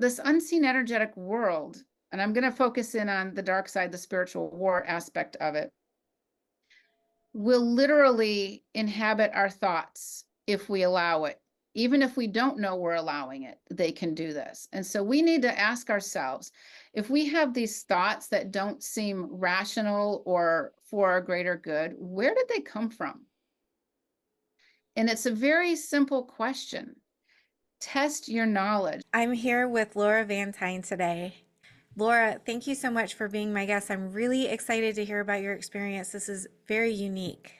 this unseen energetic world, and I'm going to focus in on the dark side, the spiritual war aspect of it, will literally inhabit our thoughts if we allow it. Even if we don't know we're allowing it, they can do this. And so we need to ask ourselves, if we have these thoughts that don't seem rational or for a greater good, where did they come from? And it's a very simple question. Test your knowledge. I'm here with Laura Van Tyne today. Laura, thank you so much for being my guest. I'm really excited to hear about your experience. This is very unique.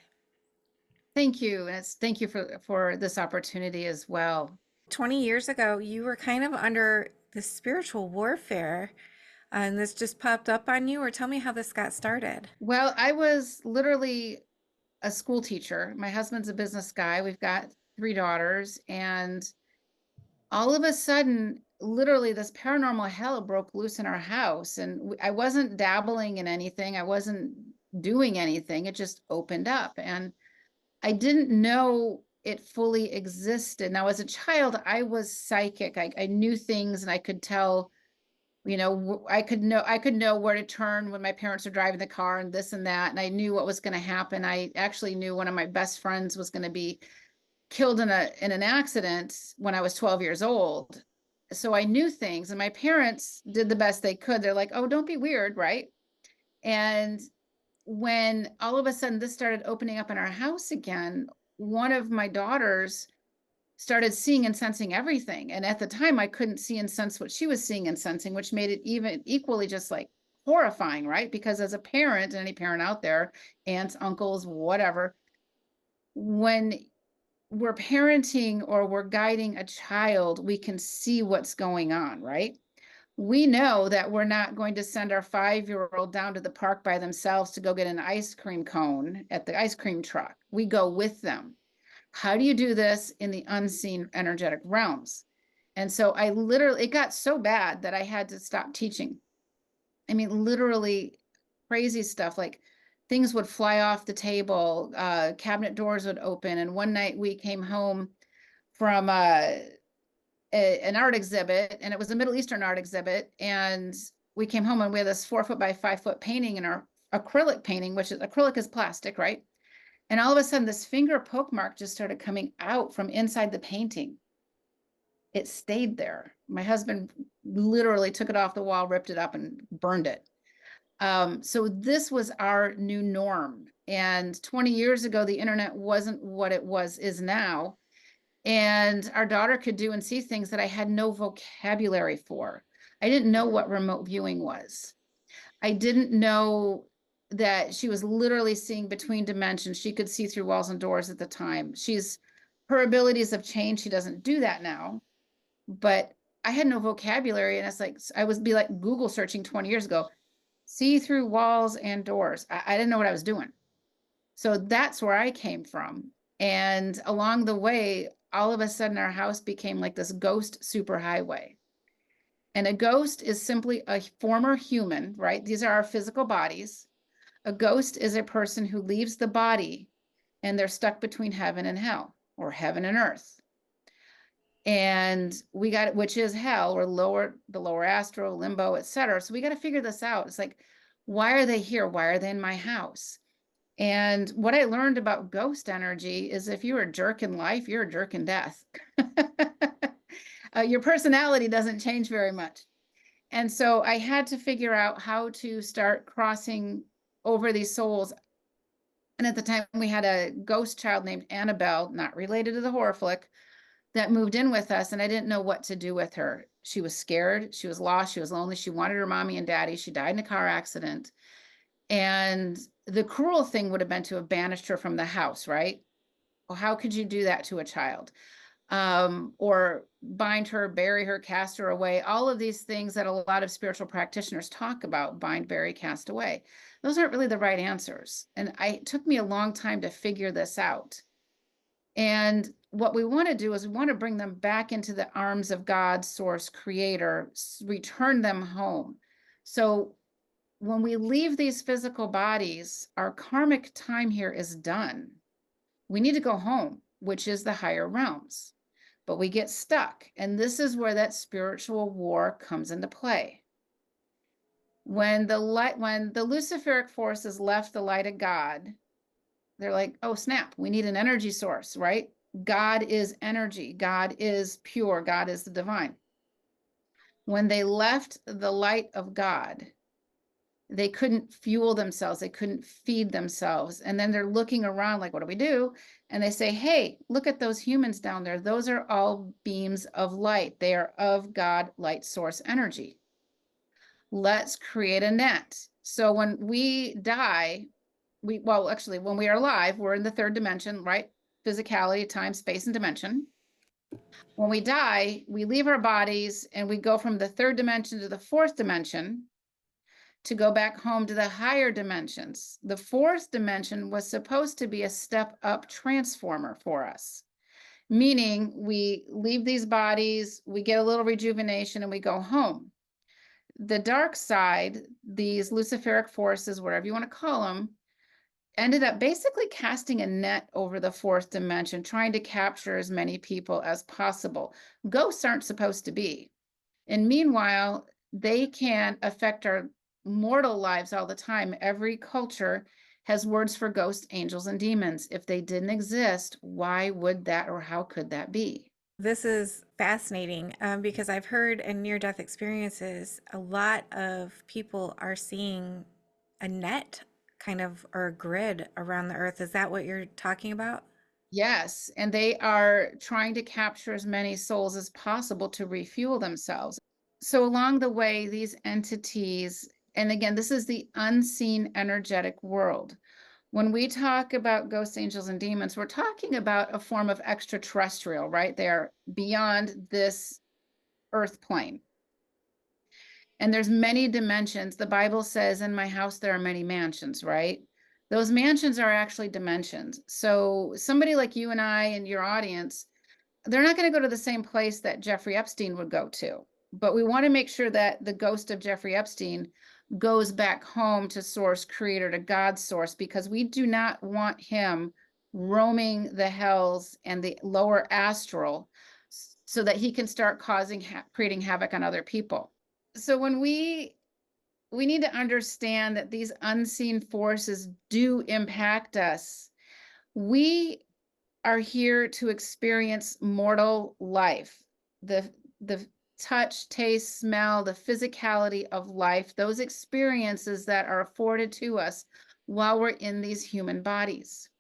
Thank you. And thank you for this opportunity as well. 20 years ago, you were kind of under the spiritual warfare, and this just popped up on you, or tell me how this got started. Well, I was literally a school teacher. My husband's a business guy. We've got three daughters, and all of a sudden, literally this paranormal hell broke loose in our house. And I wasn't dabbling in anything. I wasn't doing anything. It just opened up. And I didn't know it fully existed. Now, as a child, I was psychic. I knew things and I could tell, I could know where to turn when my parents were driving the car and this and that. And I knew what was going to happen. I actually knew one of my best friends was going to be killed in an accident when I was 12 years old. So I knew things, and my parents did the best they could. They're like, "Oh, don't be weird," right? And when all of a sudden this started opening up in our house again, one of my daughters started seeing and sensing everything. And at the time, I couldn't see and sense what she was seeing and sensing, which made it even equally just like horrifying, right? Because as a parent, any parent out there, aunts, uncles, whatever, when we're parenting or we're guiding a child, we can see what's going on, right? We know that we're not going to send our 5-year-old down to the park by themselves to go get an ice cream cone at the ice cream truck. We go with them. How do you do this in the unseen energetic realms? And so it got so bad that I had to stop teaching. I mean, literally crazy stuff, like things would fly off the table, cabinet doors would open. And one night we came home from an art exhibit, and it was a Middle Eastern art exhibit. And we came home and we had this 4 foot by 5 foot painting in our acrylic painting, which is acrylic is plastic, right? And all of a sudden, this finger poke mark just started coming out from inside the painting. It stayed there. My husband literally took it off the wall, ripped it up, and burned it. So this was our new norm. And 20 years ago, the internet wasn't what it is now. And our daughter could do and see things that I had no vocabulary for. I didn't know what remote viewing was. I didn't know that she was literally seeing between dimensions. She could see through walls and doors at the time. Her abilities have changed. She doesn't do that now. But I had no vocabulary. And it's like, I would be like Google searching 20 years ago, see through walls and doors. I didn't know what I was doing. So that's where I came from. And along the way, all of a sudden our house became like this ghost superhighway. And a ghost is simply a former human, right? These are our physical bodies. A ghost is a person who leaves the body and they're stuck between heaven and hell, or heaven and earth. And which is hell, or the lower astral, limbo, etc. So we got to figure this out. It's like, why are they here? Why are they in my house? And what I learned about ghost energy is if you're a jerk in life, you're a jerk in death. Your personality doesn't change very much. And so I had to figure out how to start crossing over these souls. And at the time, we had a ghost child named Annabelle, not related to the horror flick, that moved in with us. And I didn't know what to do with her. She was scared. She was lost. She was lonely. She wanted her mommy and daddy. She died in a car accident. And the cruel thing would have been to have banished her from the house, right? Well, how could you do that to a child? Or bind her, bury her, cast her away. All of these things that a lot of spiritual practitioners talk about, bind, bury, cast away. Those aren't really the right answers. And it took me a long time to figure this out. And what we want to do is we want to bring them back into the arms of God, source, creator, return them home. So when we leave these physical bodies, our karmic time here is done. We need to go home, which is the higher realms. but we get stuck. And this is where that spiritual war comes into play. When the Luciferic forces left the light of God, they're like, oh, snap, we need an energy source, right? God is energy. God is pure. God is the divine. When they left the light of God, they couldn't fuel themselves. They couldn't feed themselves. And then they're looking around like, what do we do? And they say, hey, look at those humans down there. Those are all beams of light. They are of God, light source energy. Let's create a net. So when we die, when we are alive, we're in the third dimension, right? Physicality, time, space, and dimension. When we die, we leave our bodies and we go from the third dimension to the fourth dimension to go back home to the higher dimensions. The fourth dimension was supposed to be a step up transformer for us, meaning we leave these bodies, we get a little rejuvenation, and we go home. The dark side, these Luciferic forces, whatever you want to call them, ended up basically casting a net over the fourth dimension, trying to capture as many people as possible. Ghosts aren't supposed to be. And meanwhile, they can affect our mortal lives all the time. Every culture has words for ghosts, angels, and demons. If they didn't exist, why would that or how could that be? This is fascinating because I've heard in near-death experiences, a lot of people are seeing a net kind of or a grid around the earth. Is that what you're talking about? Yes, and they are trying to capture as many souls as possible to refuel themselves. So along the way, these entities, and again, this is the unseen energetic world. When we talk about ghosts, angels, and demons, we're talking about a form of extraterrestrial, right? They are beyond this earth plane. And there's many dimensions. The Bible says, in my house, there are many mansions, right? Those mansions are actually dimensions. So somebody like you and I and your audience, they're not going to go to the same place that Jeffrey Epstein would go to. But we want to make sure that the ghost of Jeffrey Epstein goes back home to source, creator, to God's source, because we do not want him roaming the hells and the lower astral so that he can start creating havoc on other people. So when we need to understand that these unseen forces do impact us. We are here to experience mortal life, the touch, taste, smell, the physicality of life, those experiences that are afforded to us while we're in these human bodies.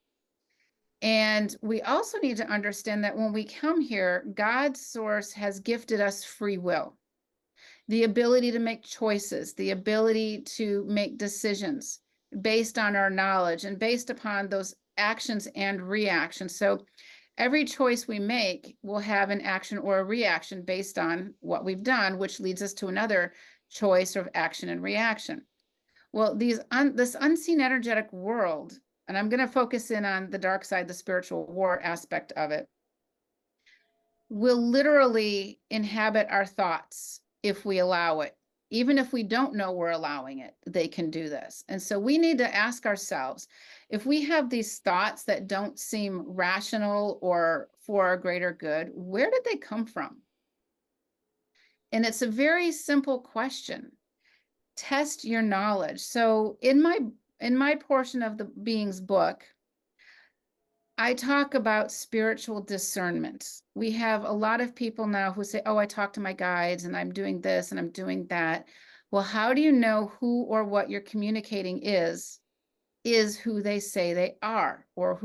And we also need to understand that when we come here, God's source has gifted us free will, the ability to make choices, the ability to make decisions based on our knowledge and based upon those actions and reactions. So every choice we make will have an action or a reaction based on what we've done, which leads us to another choice of action and reaction. Well, this unseen energetic world, and I'm going to focus in on the dark side, the spiritual war aspect of it, will literally inhabit our thoughts if we allow it. Even if we don't know we're allowing it, they can do this. And so we need to ask ourselves, if we have these thoughts that don't seem rational or for our greater good, where did they come from? And it's a very simple question. Test your knowledge. So in my portion of the being's book, I talk about spiritual discernment. We have a lot of people now who say, oh, I talk to my guides and I'm doing this and I'm doing that. Well, how do you know who or what you're communicating is who they say they are or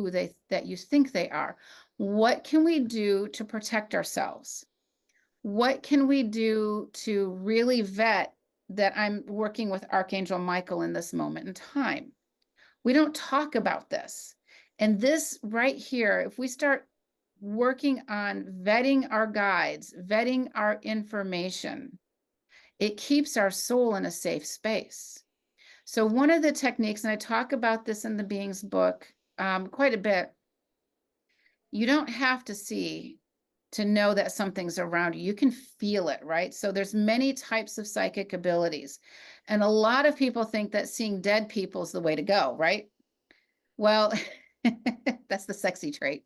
that you think they are? What can we do to protect ourselves? What can we do to really vet that I'm working with Archangel Michael in this moment in time? We don't talk about this. And this right here, if we start working on vetting our guides, vetting our information, it keeps our soul in a safe space. So one of the techniques, and I talk about this in the Being's book quite a bit, you don't have to see to know that something's around you. You can feel it, right? So there's many types of psychic abilities. And a lot of people think that seeing dead people is the way to go, right? Well, that's the sexy trait.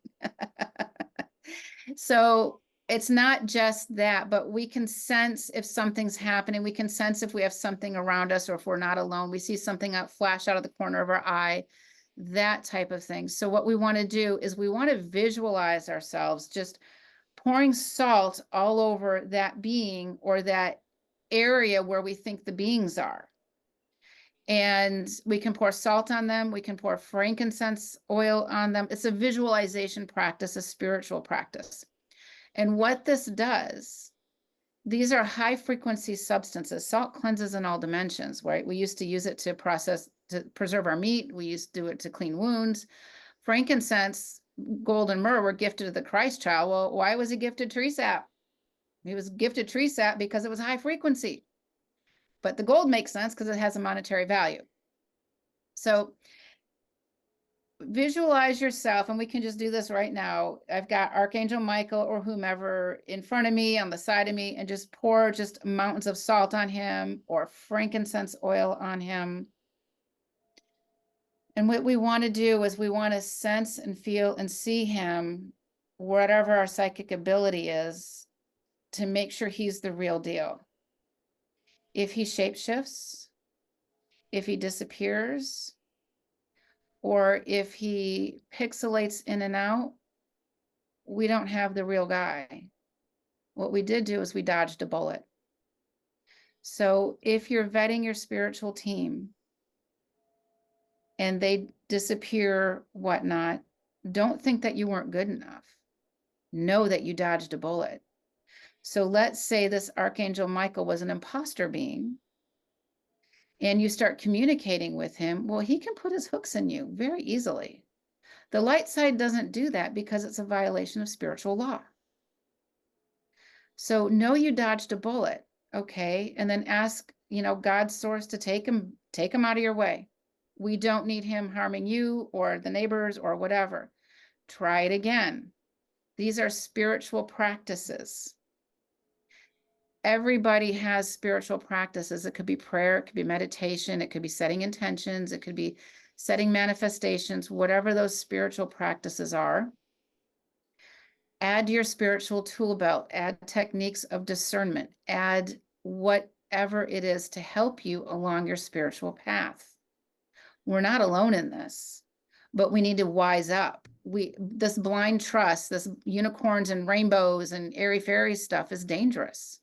So it's not just that, but we can sense if something's happening. We can sense if we have something around us or if we're not alone. We see something flash out of the corner of our eye, that type of thing. So what we want to do is we want to visualize ourselves just pouring salt all over that being or that area where we think the beings are. And we can pour salt on them. We can pour frankincense oil on them. It's a visualization practice, a spiritual practice. And what this does, these are high frequency substances. Salt cleanses in all dimensions, right? We used to use it to preserve our meat. We used to do it to clean wounds. Frankincense, gold, and myrrh were gifted to the Christ child. Well, why was he gifted tree sap? He was gifted tree sap because it was high frequency. But the gold makes sense because it has a monetary value. So visualize yourself, and we can just do this right now. I've got Archangel Michael or whomever in front of me, on the side of me, and just pour just mountains of salt on him or frankincense oil on him. And what we want to do is we want to sense and feel and see him, whatever our psychic ability is, to make sure he's the real deal. If he shapeshifts, if he disappears, or if he pixelates in and out, we don't have the real guy. What we did do is we dodged a bullet. So if you're vetting your spiritual team and they disappear, whatnot, don't think that you weren't good enough. Know that you dodged a bullet. So let's say this Archangel Michael was an imposter being, and you start communicating with him. Well, he can put his hooks in you very easily. The light side doesn't do that because it's a violation of spiritual law. So know you dodged a bullet, okay? And then ask, God's source to take him out of your way. We don't need him harming you or the neighbors or whatever. Try it again. These are spiritual practices. Everybody has spiritual practices. It could be prayer, it could be meditation, it could be setting intentions, it could be setting manifestations, whatever those spiritual practices are. Add your spiritual tool belt, add techniques of discernment, add whatever it is to help you along your spiritual path. We're not alone in this, but we need to wise up. This blind trust, this unicorns and rainbows and airy fairy stuff is dangerous.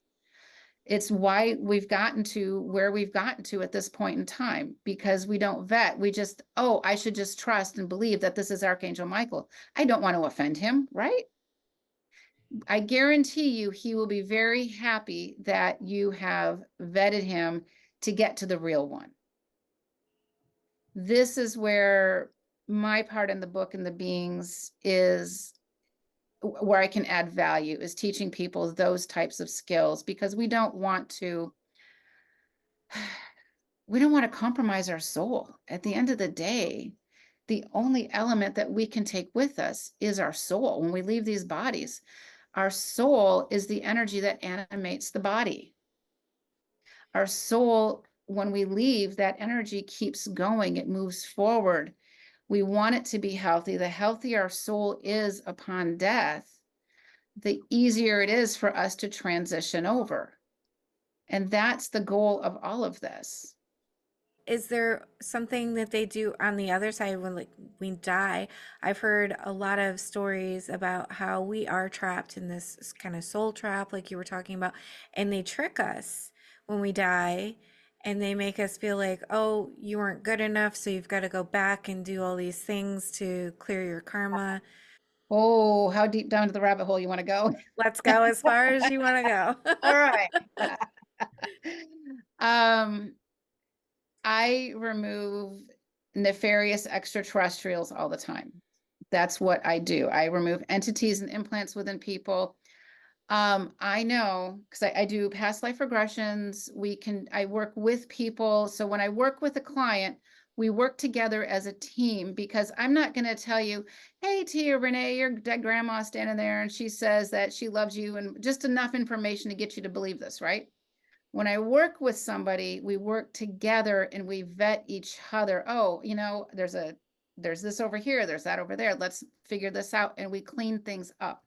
It's why we've gotten to where we've gotten to at this point in time, because we don't vet. We just, I should just trust and believe that this is Archangel Michael. I don't want to offend him, right? I guarantee you he will be very happy that you have vetted him to get to the real one. This is where my part in the book and the beings is where I can add value, is teaching people those types of skills, because we don't want to compromise our soul. At the end of the day, the only element that we can take with us is our soul. When we leave these bodies, our soul is the energy that animates the body. Our soul, when we leave, that energy keeps going. It moves forward. We want it to be healthy. The healthier our soul is upon death, the easier it is for us to transition over. And that's the goal of all of this. Is there something that they do on the other side when we die? I've heard a lot of stories about how we are trapped in this kind of soul trap, like you were talking about, and they trick us when we die, and they make us feel like, oh, you weren't good enough, so you've got to go back and do all these things to clear your karma. Oh, how deep down to the rabbit hole you want to go? Let's go as far as you want to go. All right. I remove nefarious extraterrestrials all the time. That's what I do. I remove entities and implants within people. I know, because I do past life regressions. I work with people. So when I work with a client, we work together as a team, because I'm not going to tell you, hey, Tia, Renee, your dead grandma standing there and she says that she loves you, and just enough information to get you to believe this, right? When I work with somebody, we work together and we vet each other. Oh, there's this over here, there's that over there. Let's figure this out. And we clean things up.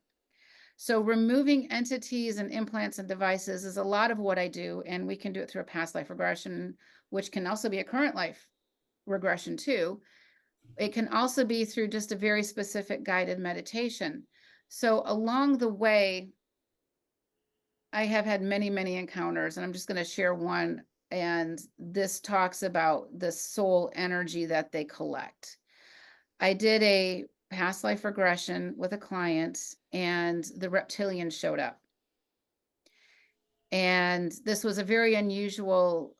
So removing entities and implants and devices is a lot of what I do, and we can do it through a past life regression, which can also be a current life regression too. It can also be through just a very specific guided meditation. So along the way, I have had many, many encounters, and I'm just going to share one. And this talks about the soul energy that they collect. I did a past life regression with a client, and the reptilian showed up. And this was a very unusual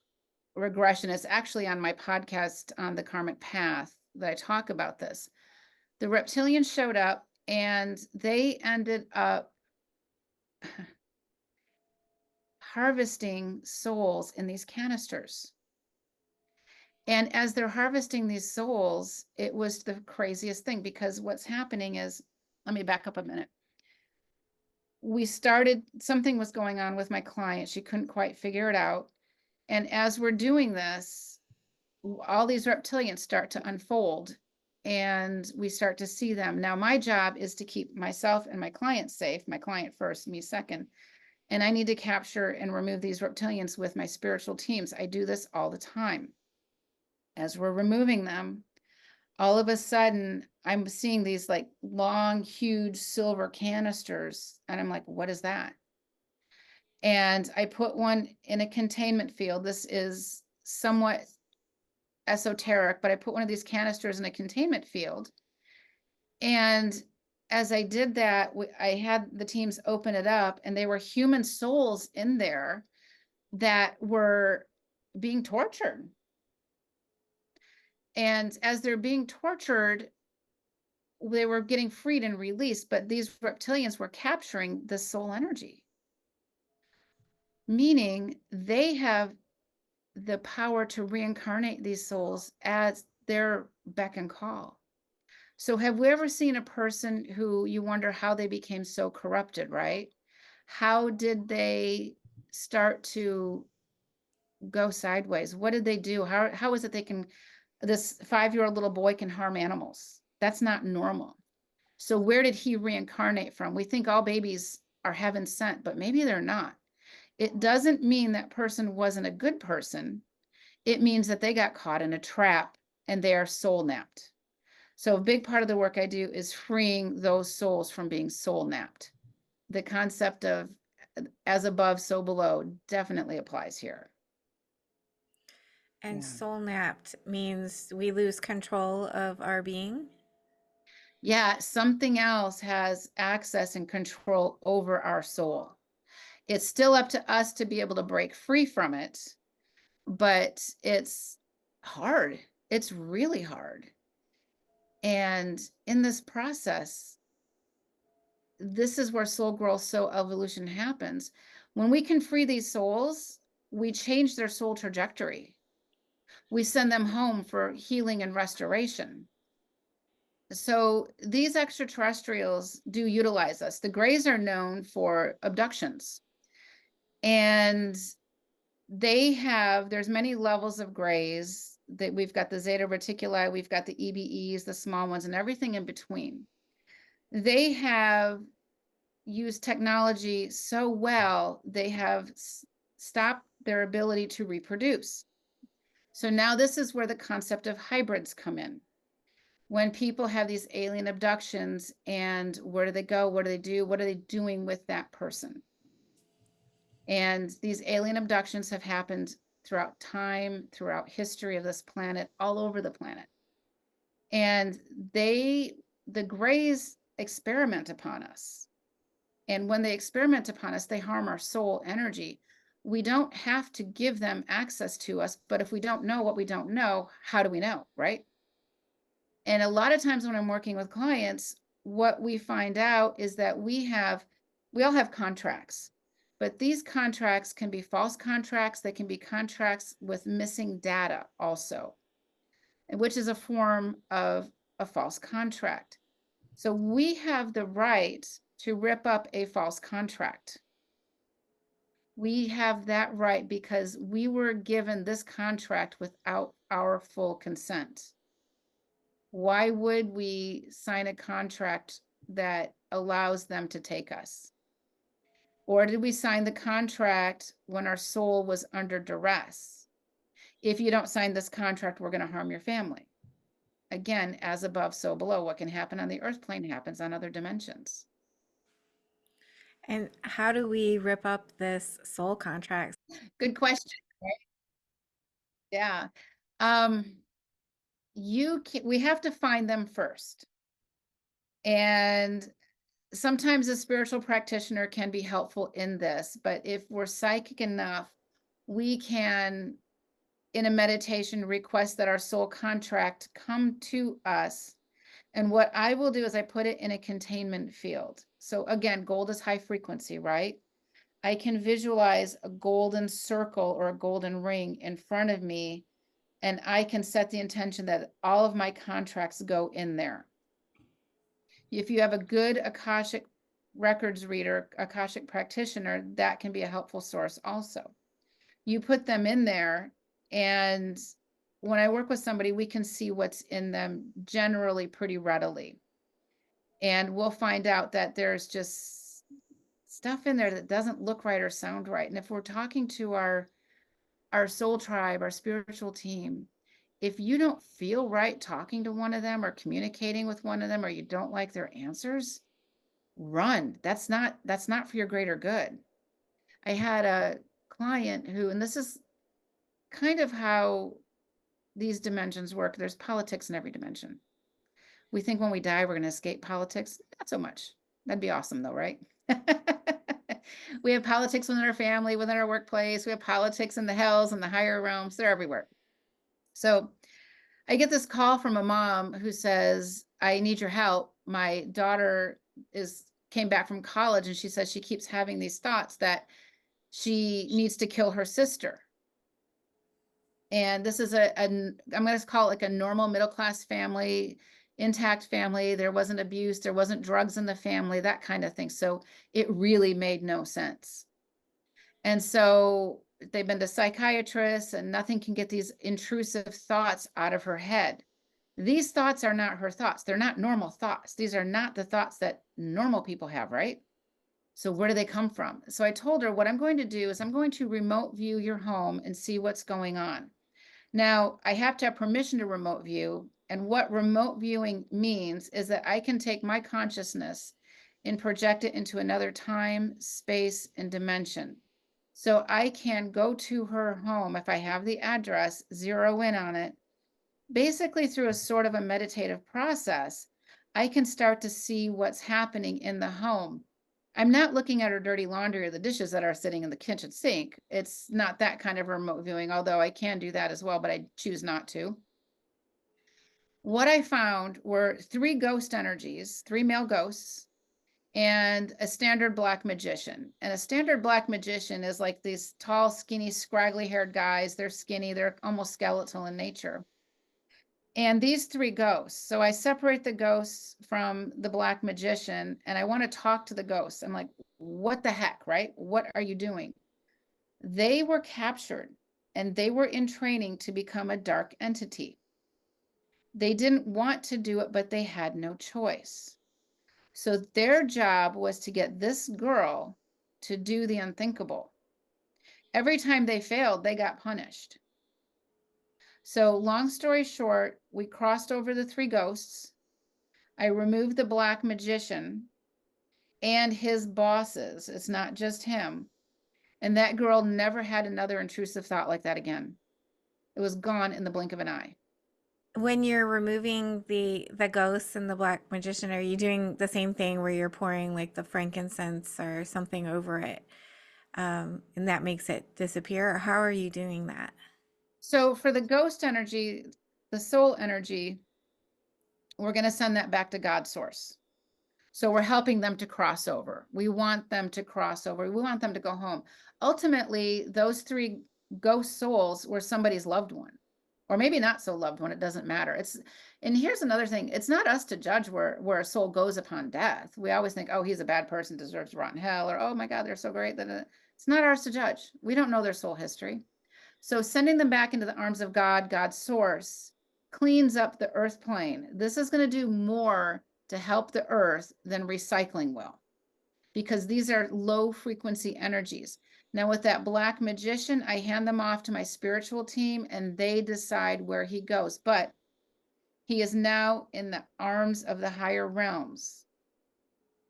regression. It's actually on my podcast on the karmic path that I talk about this. The reptilians showed up, and they ended up harvesting souls in these canisters. And as they're harvesting these souls, it was the craziest thing, because what's happening is, let me back up a minute. Something was going on with my client. She couldn't quite figure it out. And as we're doing this, all these reptilians start to unfold, and we start to see them. Now, my job is to keep myself and my client safe, my client first, me second. And I need to capture and remove these reptilians with my spiritual teams. I do this all the time. As we're removing them, all of a sudden, I'm seeing these like long, huge silver canisters. And I'm like, what is that? And I put one in a containment field. This is somewhat esoteric, but I put one of these canisters in a containment field. And as I did that, I had the teams open it up, and they were human souls in there that were being tortured. And as they're being tortured, they were getting freed and released, but these reptilians were capturing the soul energy, meaning they have the power to reincarnate these souls at their beck and call. So have we ever seen a person who you wonder how they became so corrupted, right? How did they start to go sideways? What did they do? How is it this 5-year-old little boy can harm animals? That's not normal. So where did he reincarnate from? We think all babies are heaven sent, but maybe they're not. It doesn't mean that person wasn't a good person. It means that they got caught in a trap and they are soul napped. So a big part of the work I do is freeing those souls from being soul napped. The concept of as above, so below definitely applies here. And Yeah. soul napped means we lose control of our being. Yeah, something else has access and control over our soul. It's still up to us to be able to break free from it, but it's hard. It's really hard. And in this process, this is where soul growth, soul evolution happens. When we can free these souls, we change their soul trajectory. We send them home for healing and restoration. So these extraterrestrials do utilize us. The Greys are known for abductions. And there's many levels of Greys. That we've got the Zeta Reticuli, we've got the EBEs, the small ones, and everything in between. They have used technology so well, they have stopped their ability to reproduce. So now this is where the concept of hybrids come in. When people have these alien abductions, and where do they go? What do they do? What are they doing with that person? And these alien abductions have happened throughout time, throughout history of this planet, all over the planet. And the Greys experiment upon us. And when they experiment upon us, they harm our soul energy. We don't have to give them access to us, but if we don't know what we don't know, how do we know, right? And a lot of times when I'm working with clients, what we find out is that we all have contracts, but these contracts can be false contracts. They can be contracts with missing data also, which is a form of a false contract. So we have the right to rip up a false contract. We have that right because we were given this contract without our full consent. Why would we sign a contract that allows them to take us? Or did we sign the contract when our soul was under duress? If you don't sign this contract, we're going to harm your family. Again, as above, so below. What can happen on the earth plane happens on other dimensions. And how do we rip up this soul contract? Good question. Right? Yeah. Um, we have to find them first. And sometimes a spiritual practitioner can be helpful in this, but if we're psychic enough, we can, in a meditation, request that our soul contract come to us. And what I will do is I put it in a containment field. So again, gold is high frequency, right? I can visualize a golden circle or a golden ring in front of me, and I can set the intention that all of my contracts go in there. If you have a good Akashic records reader, Akashic practitioner, that can be a helpful source also. You put them in there, and when I work with somebody, we can see what's in them generally pretty readily. And we'll find out that there's just stuff in there that doesn't look right or sound right. And if we're talking to our soul tribe, our spiritual team, if you don't feel right talking to one of them or communicating with one of them, or you don't like their answers, run. That's not for your greater good. I had a client who, and this is kind of how these dimensions work. There's politics in every dimension. We think when we die, we're going to escape politics. Not so much. That'd be awesome though, right? We have politics within our family, within our workplace. We have politics in the hells and the higher realms. They're everywhere. So I get this call from a mom who says, I need your help. My daughter came back from college, and she says she keeps having these thoughts that she needs to kill her sister. And this is I'm going to call it like a normal middle-class family, intact family. There wasn't abuse, there wasn't drugs in the family, that kind of thing. So it really made no sense. And so they've been to psychiatrists, and nothing can get these intrusive thoughts out of her head. These thoughts are not her thoughts. They're not normal thoughts. These are not the thoughts that normal people have, right? So where do they come from? So I told her, what I'm going to do is I'm going to remote view your home and see what's going on. Now, I have to have permission to remote view. And what remote viewing means is that I can take my consciousness and project it into another time, space, and dimension. So I can go to her home if I have the address, zero in on it. Basically, through a sort of a meditative process, I can start to see what's happening in the home. I'm not looking at her dirty laundry or the dishes that are sitting in the kitchen sink. It's not that kind of remote viewing, although I can do that as well, but I choose not to. What I found were 3 ghost energies, 3 male ghosts, and a standard black magician. And a standard black magician is like these tall, skinny, scraggly haired guys. They're skinny, they're almost skeletal in nature. And these 3 ghosts. So I separate the ghosts from the black magician, and I want to talk to the ghosts. I'm like, what the heck, right? What are you doing? They were captured, and they were in training to become a dark entity. They didn't want to do it, but they had no choice. So their job was to get this girl to do the unthinkable. Every time they failed, they got punished. So long story short, we crossed over the 3 ghosts. I removed the black magician and his bosses. It's not just him. And that girl never had another intrusive thought like that again. It was gone in the blink of an eye. When you're removing the ghosts and the black magician, are you doing the same thing where you're pouring like the frankincense or something over it, and that makes it disappear? Or how are you doing that? So for the ghost energy, the soul energy, we're going to send that back to God source. So we're helping them to cross over. We want them to cross over. We want them to go home. Ultimately, those 3 ghost souls were somebody's loved one, or maybe not so loved one. It doesn't matter. And here's another thing. It's not us to judge where a soul goes upon death. We always think, oh, he's a bad person, deserves to rot in hell, or, oh my God, they're so great. It's not ours to judge. We don't know their soul history. So sending them back into the arms of God, God's source, cleans up the earth plane. This is going to do more to help the earth than recycling will. because these are low frequency energies. Now, with that black magician, I hand them off to my spiritual team and they decide where he goes. But he is now in the arms of the higher realms.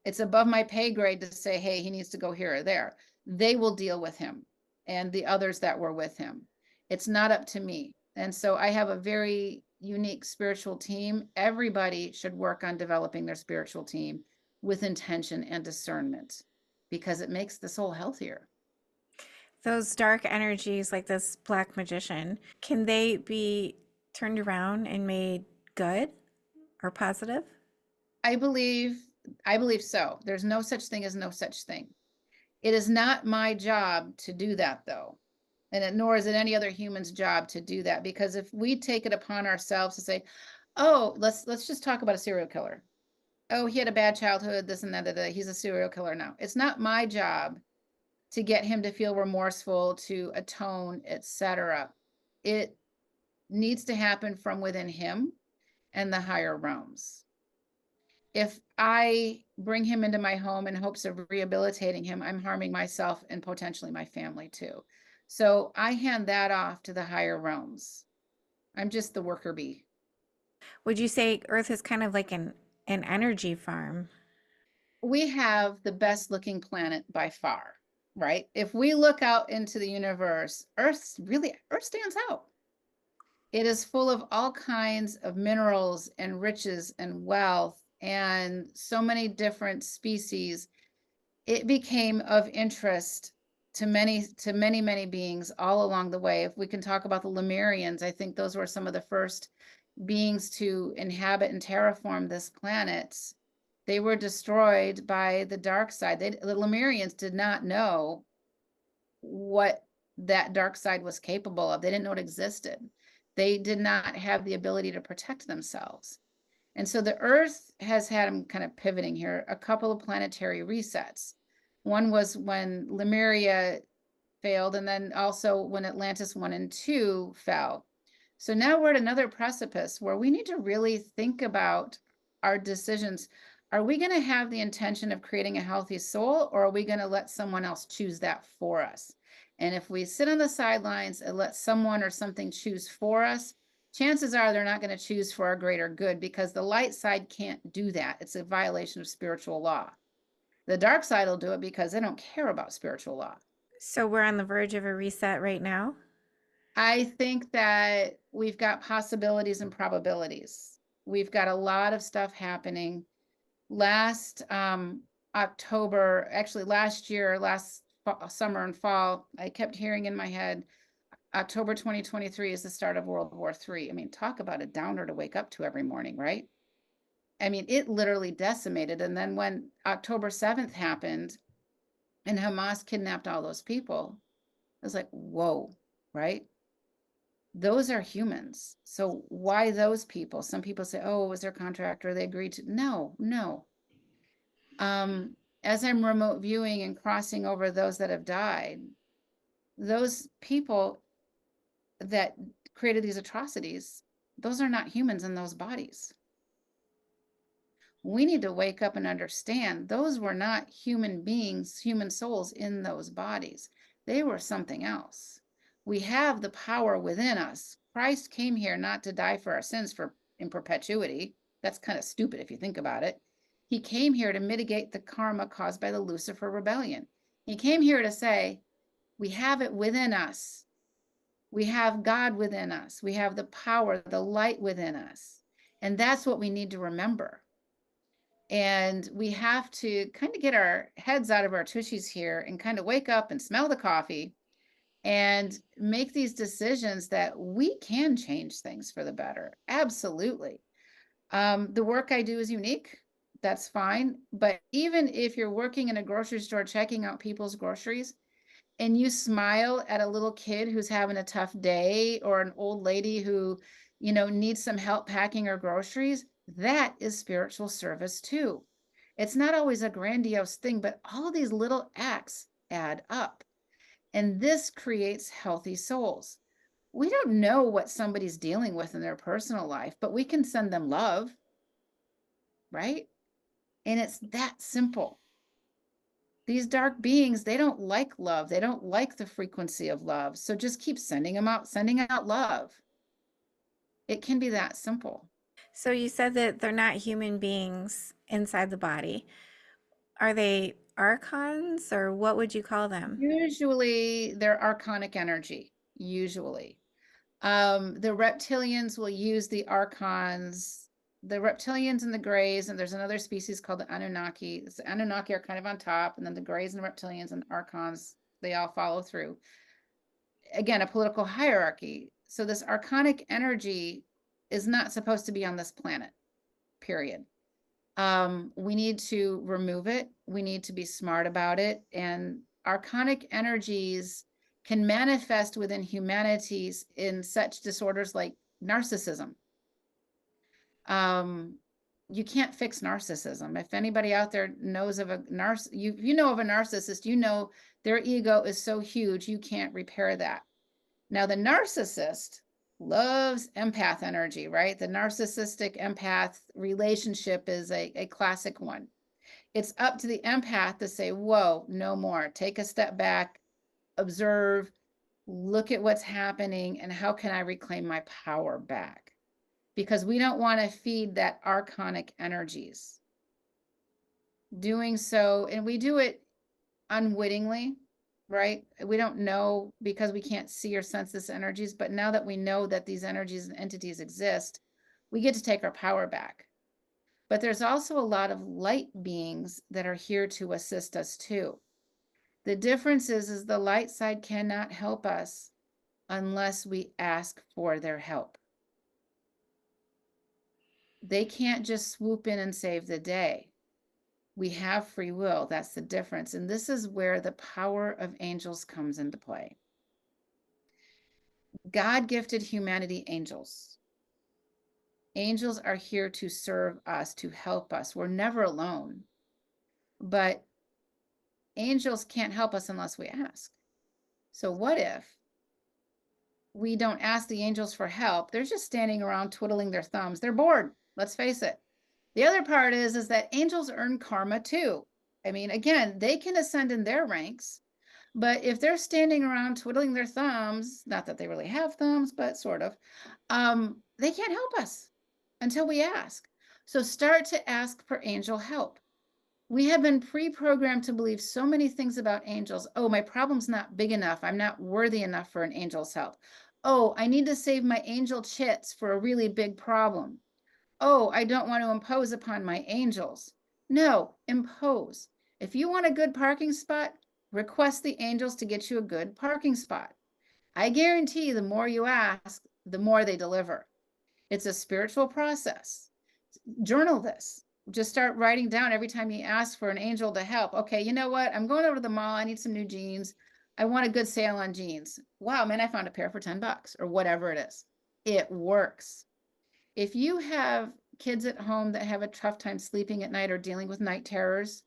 It's above my pay grade to say, hey, he needs to go here or there. They will deal with him and the others that were with him. It's not up to me. And so I have a very unique spiritual team. Everybody should work on developing their spiritual team with intention and discernment because it makes the soul healthier. Those dark energies, like this black magician, can they be turned around and made good or positive? I believe I believe so. There's no such thing as no such thing. It is not my job to do that though. Nor is it any other human's job to do that, because if we take it upon ourselves to say, oh, let's just talk about a serial killer. Oh, he had a bad childhood, this and that, he's a serial killer now. It's not my job to get him to feel remorseful, to atone, etc. It needs to happen from within him and the higher realms. If I bring him into my home in hopes of rehabilitating him, I'm harming myself and potentially my family too. So I hand that off to the higher realms. I'm just the worker bee. Would you say Earth is kind of like an energy farm? We have the best looking planet by far, right? If we look out into the universe, Earth stands out. It is full of all kinds of minerals and riches and wealth and so many different species. It became of interest to many beings all along the way. If we can talk about the Lemurians, I think those were some of the first beings to inhabit and terraform this planet. They were destroyed by the dark side. The Lemurians did not know what that dark side was capable of. They didn't know it existed. They did not have the ability to protect themselves. And so the Earth has had, I'm kind of pivoting here, a couple of planetary resets. One was when Lemuria failed, and then also when Atlantis 1 and 2 fell. So now we're at another precipice where we need to really think about our decisions. Are we going to have the intention of creating a healthy soul, or are we going to let someone else choose that for us? And if we sit on the sidelines and let someone or something choose for us, chances are they're not going to choose for our greater good, because the light side can't do that. It's a violation of spiritual law. The dark side will do it because they don't care about spiritual law. So we're on the verge of a reset right now. I think that we've got possibilities and probabilities. We've got a lot of stuff happening. Last October, actually last year, summer and fall, I kept hearing in my head, October 2023 is the start of World War III. I mean, talk about a downer to wake up to every morning, right? I mean, it literally decimated. And then when October 7th happened and Hamas kidnapped all those people, I was like, whoa, right? Those are humans. So why those people? Some people say, oh, it was their contractor, they agreed to. No, no. As I'm remote viewing and crossing over those that have died, those people that created these atrocities, those are not humans in those bodies. We need to wake up and understand those were not human beings, human souls in those bodies. They were something else. We have the power within us. Christ came here not to die for our sins in perpetuity. That's kind of stupid if you think about it. He came here to mitigate the karma caused by the Lucifer rebellion. He came here to say, we have it within us. We have God within us. We have the power, the light within us. And that's what we need to remember. And we have to kind of get our heads out of our tushies here and kind of wake up and smell the coffee and make these decisions that we can change things for the better. Absolutely. The work I do is unique. That's fine. But even if you're working in a grocery store, checking out people's groceries, and you smile at a little kid who's having a tough day, or an old lady who, needs some help packing her groceries, that is spiritual service too. It's not always a grandiose thing, but all these little acts add up. And this creates healthy souls. We don't know what somebody's dealing with in their personal life, but we can send them love, right? And it's that simple. These dark beings, they don't like love. They don't like the frequency of love. So just keep sending them out, sending out love. It can be that simple. So you said that they're not human beings inside the body. Are they archons or what would you call them? Usually they're archonic energy, usually. The reptilians will use the archons, the reptilians and the grays, and there's another species called the Anunnaki. The Anunnaki are kind of on top, and then the grays and the reptilians and the archons, they all follow through. Again, a political hierarchy. So this archonic energy is not supposed to be on this planet, period. We need to remove it. We need to be smart about it. And archonic energies can manifest within humanities in such disorders like narcissism. You can't fix narcissism. If anybody out there knows of a you know of a narcissist, you know their ego is so huge you can't repair that. Now the narcissist loves empath energy, right? The narcissistic empath relationship is a classic one. It's up to the empath to say, whoa, no more. Take a step back, observe, look at what's happening, and how can I reclaim my power back? Because we don't want to feed that archonic energies. Doing so, and we do it unwittingly, right? We don't know because we can't see or sense this energies, but now that we know that these energies and entities exist, we get to take our power back. But there's also a lot of light beings that are here to assist us too. The difference is the light side cannot help us unless we ask for their help. They can't just swoop in and save the day. We have free will. That's the difference. And this is where the power of angels comes into play. God gifted humanity angels. Angels are here to serve us, to help us. We're never alone. But angels can't help us unless we ask. So what if we don't ask the angels for help? They're just standing around twiddling their thumbs. They're bored. Let's face it. The other part is that angels earn karma too. I mean, again, they can ascend in their ranks, but if they're standing around twiddling their thumbs, not that they really have thumbs, but sort of, they can't help us until we ask. So start to ask for angel help. We have been pre-programmed to believe so many things about angels. Oh, my problem's not big enough. I'm not worthy enough for an angel's help. Oh, I need to save my angel chits for a really big problem. Oh, I don't want to impose upon my angels. No, impose. If you want a good parking spot, request the angels to get you a good parking spot. I guarantee the more you ask, the more they deliver. It's a spiritual process. Journal this. Just start writing down every time you ask for an angel to help. Okay, you know what? I'm going over to the mall. I need some new jeans. I want a good sale on jeans. Wow, man, I found a pair for $10 or whatever it is. It works. If you have kids at home that have a tough time sleeping at night or dealing with night terrors,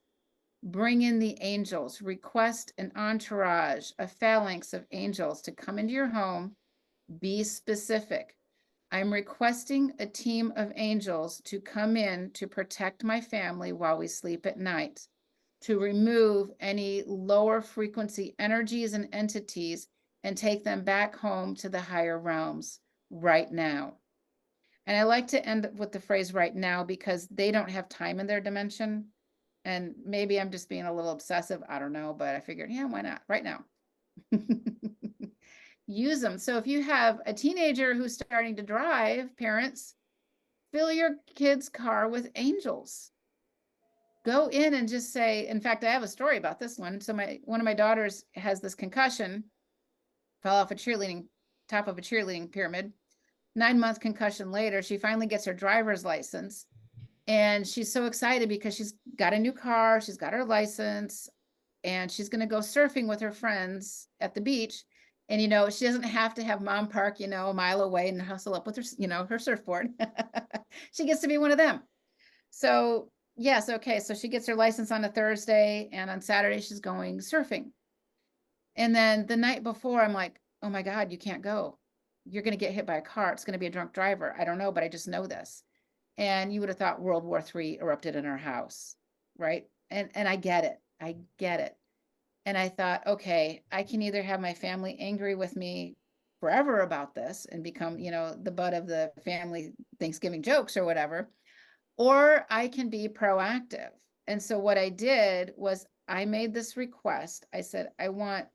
bring in the angels. Request an entourage, a phalanx of angels to come into your home. Be specific. I'm requesting a team of angels to come in to protect my family while we sleep at night, to remove any lower frequency energies and entities and take them back home to the higher realms right now. And I like to end with the phrase right now because they don't have time in their dimension. And maybe I'm just being a little obsessive. I don't know, but I figured, yeah, why not? Right now. Use them. So if you have a teenager who's starting to drive, parents, fill your kid's car with angels. Go in and just say, in fact, I have a story about this one. So one of my daughters has this concussion, fell off a top of a cheerleading pyramid. 9-month concussion later, she finally gets her driver's license. And she's so excited because she's got a new car, she's got her license, and she's going to go surfing with her friends at the beach. And, she doesn't have to have mom park, a mile away and hustle up with her, her surfboard. She gets to be one of them. So, yes, okay. So she gets her license on a Thursday, and on Saturday, she's going surfing. And then the night before, I'm like, oh my God, you can't go. You're going to get hit by a car. It's going to be a drunk driver. I don't know, but I just know this. And you would have thought World War III erupted in our house, right? And I get it. I get it. And I thought, okay, I can either have my family angry with me forever about this and become, the butt of the family Thanksgiving jokes or whatever, or I can be proactive. And so what I did was I made this request. I said, I want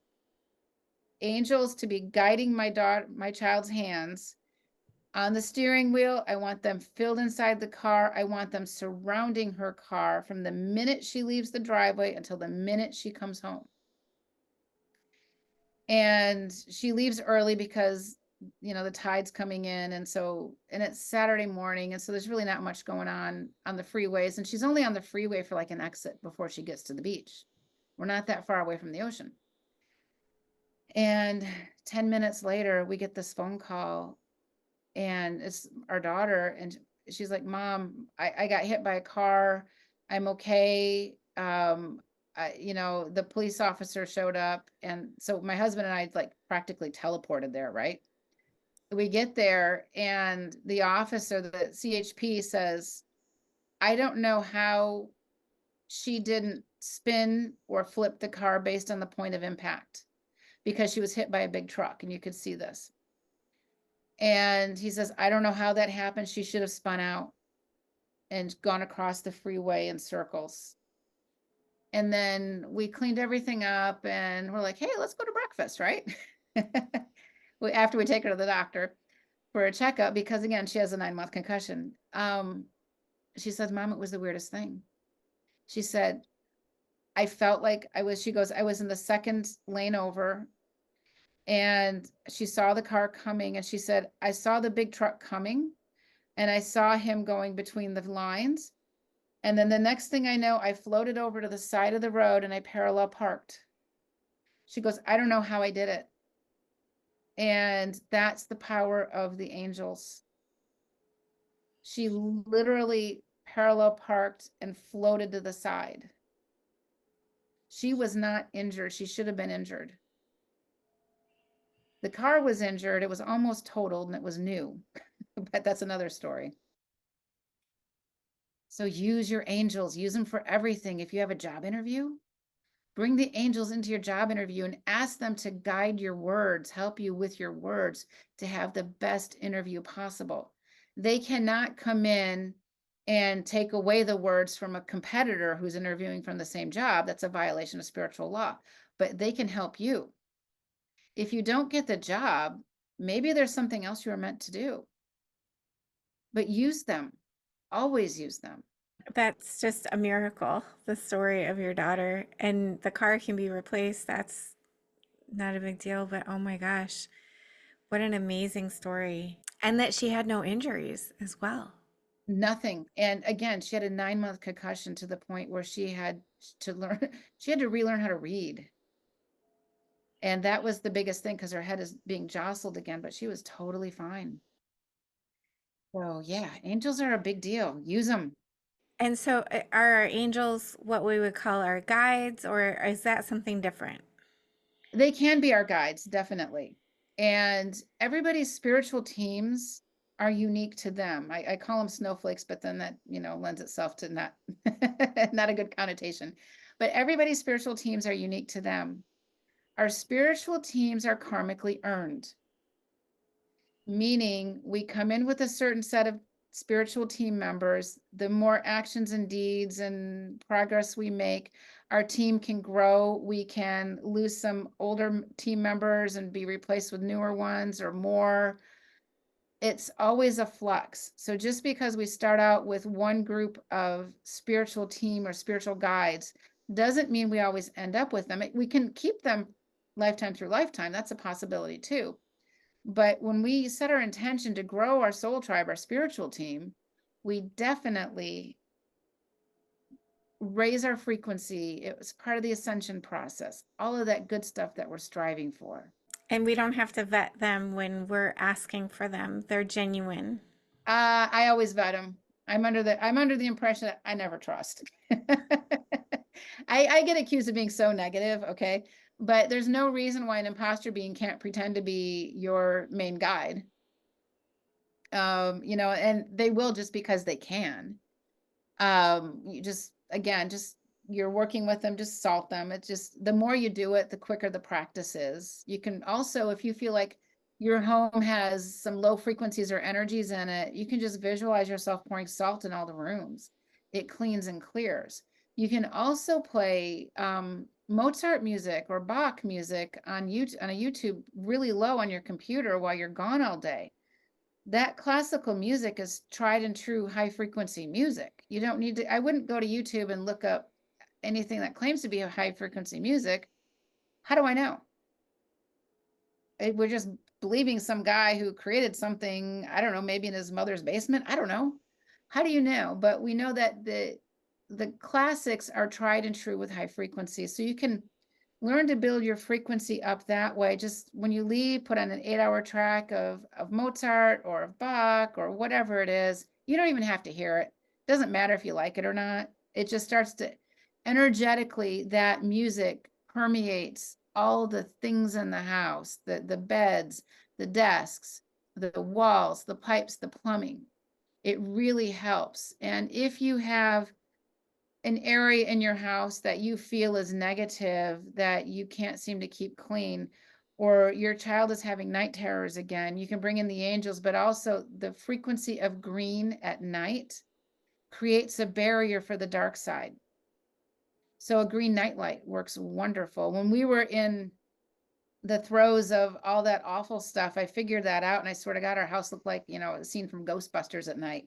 angels to be guiding my child's hands on the steering wheel. I want them filled inside the car. I want them surrounding her car from the minute she leaves the driveway until the minute she comes home. And she leaves early because the tide's coming in, and it's Saturday morning, and so there's really not much going on the freeways, and she's only on the freeway for like an exit before she gets to the beach. We're not that far away from the ocean. And 10 minutes later we get this phone call, and it's our daughter, and she's like, Mom, I got hit by a car. I'm okay. The police officer showed up. And so my husband and I like practically teleported there, right? We get there, and the officer, the CHP, says, I don't know how she didn't spin or flip the car based on the point of impact, because she was hit by a big truck, and you could see this. And he says, I don't know how that happened. She should have spun out and gone across the freeway in circles. And then we cleaned everything up, and we're like, hey, let's go to breakfast, right? After we take her to the doctor for a checkup, because again, she has a 9-month concussion. She said, Mom, it was the weirdest thing. She said, I felt like she goes, I was in the second lane over, and she saw the car coming, and she said, I saw the big truck coming, and I saw him going between the lines. And then the next thing I know, I floated over to the side of the road and I parallel parked. She goes, I don't know how I did it. And that's the power of the angels. She literally parallel parked and floated to the side. She was not injured. She should have been injured. The car was injured. It was almost totaled and it was new, but that's another story. So use your angels, use them for everything. If you have a job interview, bring the angels into your job interview and ask them to guide your words, help you with your words to have the best interview possible. They cannot come in and take away the words from a competitor who's interviewing from the same job. That's a violation of spiritual law, but they can help you. If you don't get the job, maybe there's something else you were meant to do, but use them. Always use them. That's just a miracle, the story of your daughter. And the car can be replaced. That's not a big deal, but oh my gosh, what an amazing story. And that she had no injuries as well. Nothing. And again, she had a 9-month concussion to the point where she had to relearn how to read. And that was the biggest thing, because her head is being jostled again, but she was totally fine. So yeah, angels are a big deal. Use them. And so, are our angels what we would call our guides, or is that something different? They can be our guides, definitely. And everybody's spiritual teams are unique to them. I call them snowflakes, but then that, lends itself to not, not a good connotation. But everybody's spiritual teams are unique to them. Our spiritual teams are karmically earned, meaning we come in with a certain set of spiritual team members. The more actions and deeds and progress we make, our team can grow. We can lose some older team members and be replaced with newer ones or more. It's always a flux. So just because we start out with one group of spiritual team or spiritual guides doesn't mean we always end up with them. We can keep them lifetime through lifetime. That's a possibility too. But when we set our intention to grow our soul tribe, our spiritual team, we definitely raise our frequency. It was part of the ascension process, all of that good stuff that we're striving for. And we don't have to vet them when we're asking for them. They're genuine. I always vet them. I'm under the impression that I never trust. I get accused of being so negative, okay? But there's no reason why an imposter being can't pretend to be your main guide. And they will, just because they can. You just you're working with them, just salt them. It's just, the more you do it, the quicker the practice is. You can also, if you feel like your home has some low frequencies or energies in it, you can just visualize yourself pouring salt in all the rooms. It cleans and clears. You can also play Mozart music or Bach music on YouTube, on a YouTube really low on your computer while you're gone all day. That classical music is tried and true high frequency music. You don't need to, I wouldn't go to YouTube and look up anything that claims to be a high frequency music. How do I know? We're just believing some guy who created something, I don't know, maybe in his mother's basement. I don't know. How do you know? But we know that the classics are tried and true with high frequency. So you can learn to build your frequency up that way. Just when you leave, put on an 8-hour track of Mozart or of Bach or whatever it is. You don't even have to hear it. Doesn't matter if you like it or not. It just starts to energetically, that music permeates all the things in the house, the beds, the desks, the walls, the pipes, the plumbing. It really helps. And if you have an area in your house that you feel is negative, that you can't seem to keep clean, or your child is having night terrors again, you can bring in the angels, but also the frequency of green at night creates a barrier for the dark side. So a green nightlight works wonderful. When we were in the throes of all that awful stuff, I figured that out, and I swear to God, our house looked like, a scene from Ghostbusters at night.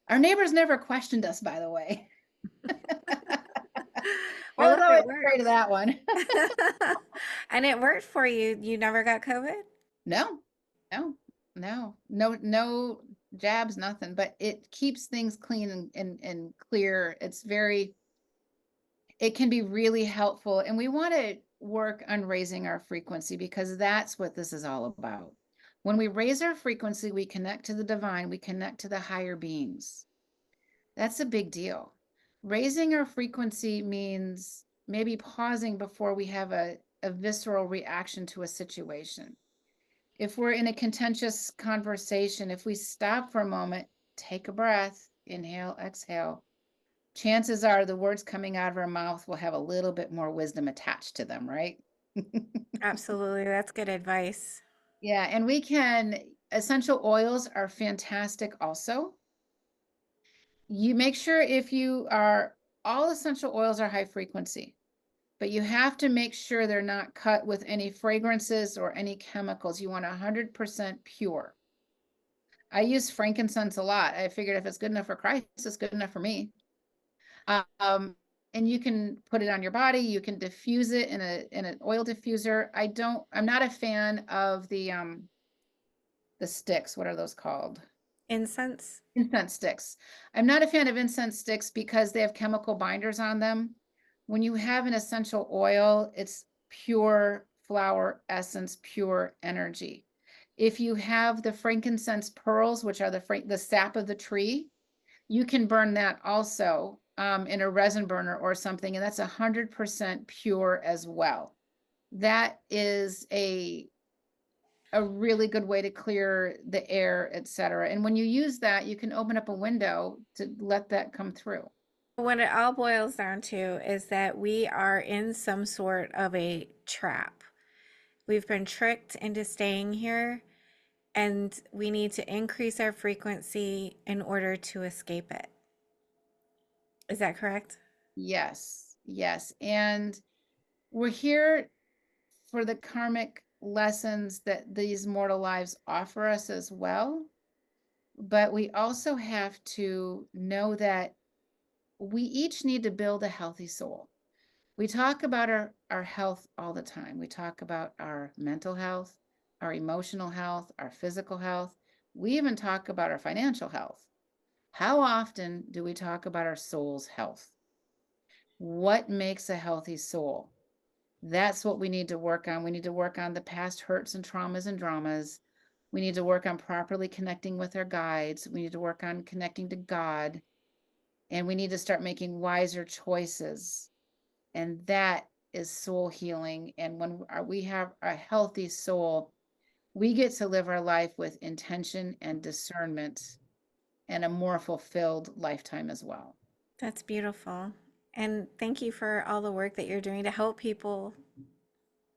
Our neighbors never questioned us, by the way. I Well, was if always it afraid of works. that one. And it worked for you. You never got COVID? No, no, no jabs, nothing, but it keeps things clean and clear. It can be really helpful. And we want to work on raising our frequency because that's what this is all about. When we raise our frequency, we connect to the divine, we connect to the higher beings. That's a big deal. Raising our frequency means maybe pausing before we have a visceral reaction to a situation. If we're in a contentious conversation, if we stop for a moment, take a breath, inhale, exhale, chances are the words coming out of our mouth will have a little bit more wisdom attached to them, right? Absolutely. That's good advice. Yeah, and essential oils are fantastic also. You make sure all essential oils are high frequency, but you have to make sure they're not cut with any fragrances or any chemicals. You want 100% pure. I use frankincense a lot. I figured if it's good enough for Christ, it's good enough for me. Um, and you can put it on your body. You can diffuse it in an oil diffuser. I'm not a fan of the sticks. What are those called? Incense? Incense sticks. I'm not a fan of incense sticks because they have chemical binders on them. When you have an essential oil, it's pure flower essence, pure energy. If you have the frankincense pearls, which are the sap of the tree, you can burn that also in a resin burner or something, and that's 100% pure as well. That is a really good way to clear the air, etc. And when you use that, you can open up a window to let that come through. What it all boils down to is that we are in some sort of a trap. We've been tricked into staying here, and we need to increase our frequency in order to escape it. Is that correct? Yes, yes. And we're here for the karmic lessons that these mortal lives offer us as well. But we also have to know that we each need to build a healthy soul. We talk about our health all the time. We talk about our mental health, our emotional health, our physical health. We even talk about our financial health. How often do we talk about our soul's health? What makes a healthy soul? That's what we need to work on. We need to work on the past hurts and traumas and dramas. We need to work on properly connecting with our guides. We need to work on connecting to God. And we need to start making wiser choices. And that is soul healing. And when we have a healthy soul, we get to live our life with intention and discernment and a more fulfilled lifetime as well. That's beautiful. And thank you for all the work that you're doing to help people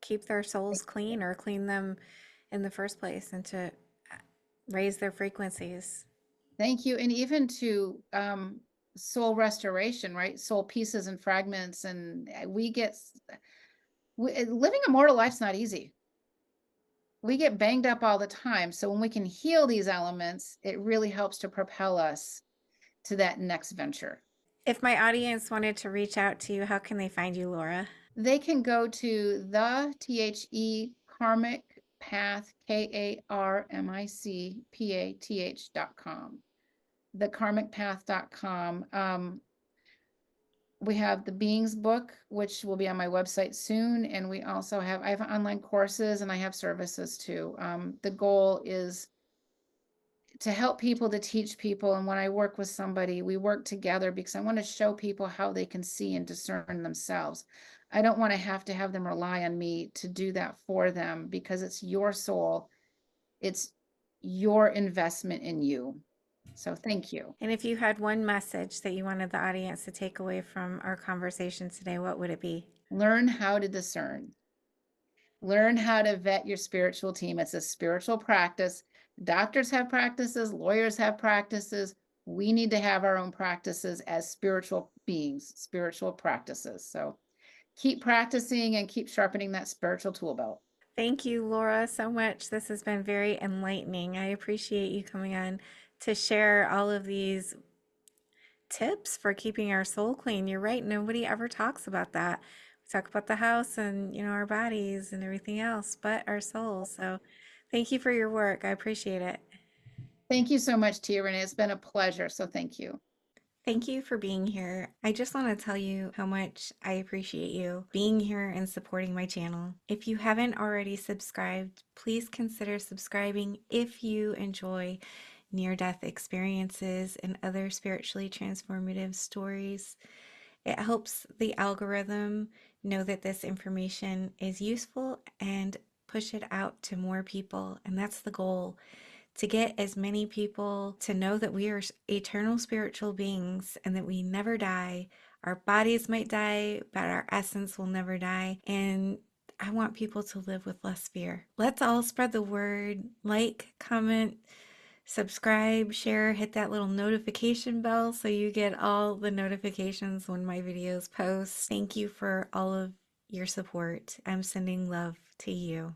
keep their souls clean or clean them in the first place and to raise their frequencies. Thank you. And even to soul restoration, right? Soul pieces and fragments. And living a mortal life's not easy. We get banged up all the time. So when we can heal these elements, it really helps to propel us to that next venture. If my audience wanted to reach out to you, how can they find you, Laura? They can go to the karmic path, KARMICPATH.com, thekarmicpath.com. We have the beings book, which will be on my website soon. And I have online courses and I have services too. The goal is to help people, to teach people. And when I work with somebody, we work together because I want to show people how they can see and discern themselves. I don't want to have them rely on me to do that for them because it's your soul. It's your investment in you. So thank you. And if you had one message that you wanted the audience to take away from our conversation today, what would it be? Learn how to discern. Learn how to vet your spiritual team. It's a spiritual practice. Doctors have practices, lawyers have practices. We need to have our own practices as spiritual beings, spiritual practices. So keep practicing and keep sharpening that spiritual tool belt. Thank you, Laura, so much. This has been very enlightening. I appreciate you coming on to share all of these tips for keeping our soul clean. You're right, nobody ever talks about that. We talk about the house and, our bodies and everything else, but our souls. So thank you for your work. I appreciate it. Thank you so much, Tia Renee. It's been a pleasure. So thank you. Thank you for being here. I just want to tell you how much I appreciate you being here and supporting my channel. If you haven't already subscribed, please consider subscribing if you enjoy near-death experiences and other spiritually transformative stories. It helps the algorithm know that this information is useful and push it out to more people. And that's the goal, to get as many people to know that we are eternal spiritual beings and that we never die. Our bodies might die, but our essence will never die. And I want people to live with less fear. Let's all spread the word. Like, comment, subscribe, share, hit that little notification bell so you get all the notifications when my videos post. Thank you for all of your support. I'm sending love to you.